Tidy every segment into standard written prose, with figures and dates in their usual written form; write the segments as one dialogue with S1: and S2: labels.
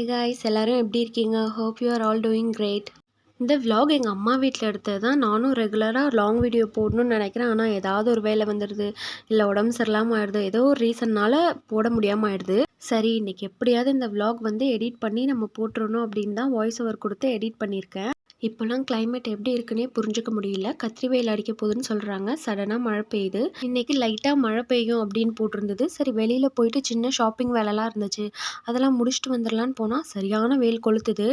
S1: Hi guys, எல்லாரும் எப்படி இருக்கீங்க? Hope you are all doing great. இந்த vlog எங்கள் அம்மா வீட்டில் எடுத்தது தான். நானும் ரெகுலராக லாங் வீடியோ போடணும்னு நினைக்கிறேன். ஆனால் ஏதாவது ஒரு வேலை வந்துடுது, இல்லை உடம்பு சரியில்லாமல் ஆயிடுது, ஏதோ ஒரு ரீசன்னால் போட முடியாமல் ஆயிடுது. சரி, இன்றைக்கி எப்படியாவது இந்த vlog வந்து எடிட் பண்ணி நம்ம போட்டுறணும் அப்படின்னு தான் வாய்ஸ் ஓவர் கொடுத்து எடிட் பண்ணியிருக்கேன். இப்போல்லாம் climate எப்படி இருக்குன்னே புரிஞ்சுக்க முடியல. கத்திரி வெயில் அடிக்க போகுதுன்னு சொல்கிறாங்க. சடனாக மழை பெய்யுது. இன்றைக்கி லைட்டாக மழை பெய்யும் அப்படின்னு போட்டிருந்தது. சரி, வெளியில் போயிட்டு சின்ன ஷாப்பிங் வேலைலாம் இருந்துச்சு, அதெல்லாம் முடிச்சுட்டு வந்துடலான்னு போனால் சரியான வெயில் கொளுத்துது.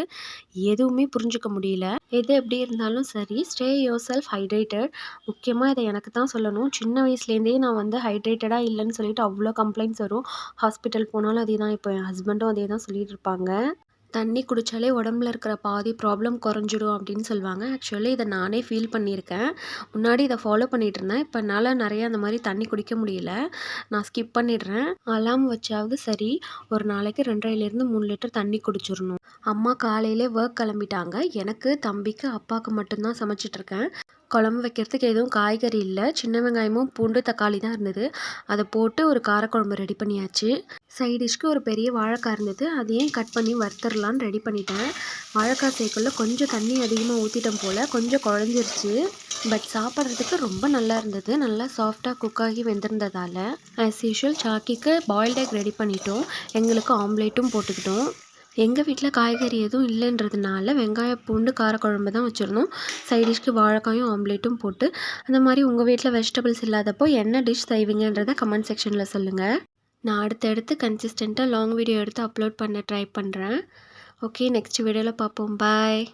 S1: எதுவுமே புரிஞ்சுக்க முடியல. எது எப்படி இருந்தாலும் சரி, ஸ்டே யுவர் செல்ஃப் ஹைட்ரேட்டட். முக்கியமாக இதை எனக்கு தான் சொல்லணும். சின்ன வயசுலேருந்தே நான் வந்து ஹைட்ரேட்டடாக இல்லைன்னு சொல்லிட்டு அவ்வளோ கம்ப்ளைண்ட்ஸ் வரும். ஹாஸ்பிட்டல் போனாலும் அதே தான். இப்போ என் ஹஸ்பண்டும் அதே தான் சொல்லிட்டு இருப்பாங்க. தண்ணி குடித்தாலே உடம்புல இருக்கிற பாதி ப்ராப்ளம் குறைஞ்சிடும் அப்படின்னு சொல்லுவாங்க. ஆக்சுவலி இதை நானே ஃபீல் பண்ணியிருக்கேன். முன்னாடி இதை ஃபாலோ பண்ணிகிட்டு இருந்தேன். இப்போ என்னால் நிறைய அந்த மாதிரி தண்ணி குடிக்க முடியல. நான் ஸ்கிப் பண்ணிடுறேன். அலாம் வச்சாவது சரி, ஒரு நாளைக்கு 2.5 3 லிட்டர் தண்ணி குடிச்சிடணும். அம்மா காலையிலே ஒர்க் கிளம்பிட்டாங்க. எனக்கு, தம்பிக்கு, அப்பாவுக்கு மட்டும்தான் சமைச்சிட்ருக்கேன். குழம்பு வைக்கிறதுக்கு எதுவும் காய்கறி இல்லை. சின்ன வெங்காயமும் பூண்டு தக்காளி தான் இருந்தது. அதை போட்டு ஒரு காரக்குழம்பு ரெடி பண்ணியாச்சு. சைடிஷ்க்கு ஒரு பெரிய வாழைக்காய் இருந்தது. அதையும் கட் பண்ணி வறுத்துடலான்னு ரெடி பண்ணிட்டேன். வாழைக்காய் சேர்க்கல கொஞ்சம் தண்ணி அதிகமாக ஊற்றிட்டேன் போல், கொஞ்சம் குழஞ்சிருச்சு. பட் சாப்பிட்றதுக்கு ரொம்ப நல்லா இருந்தது. நல்லா சாஃப்டாக குக்காகி வெந்திருந்ததால் ஆஸ் யூஷுவல் சாக்கிக்கு பாயில்ட் எக் ரெடி பண்ணிட்டோம். எங்களுக்கு ஆம்லேட்டும் போட்டுக்கிட்டோம். எங்கள் வீட்டில் காய்கறி எதுவும் இல்லைன்றதுனால வெங்காய பூண்டு காரக்குழம்பு தான் வச்சுருந்தோம். சைடிஷ்க்கு வாழைக்காயும் ஆம்லேட்டும் போட்டு. அந்த மாதிரி உங்கள் வீட்டில் வெஜிடபிள்ஸ் இல்லாதப்போ என்ன டிஷ் செய்வீங்கன்றதை கமெண்ட் செக்ஷனில் சொல்லுங்கள். நான் அடுத்தடுத்து கன்சிஸ்டண்ட்டாக லாங் வீடியோ எடுத்து அப்லோட் பண்ண ட்ரை பண்ணுறேன். ஓகே, நெக்ஸ்ட் வீடியோவில் பார்ப்போம். பாய்.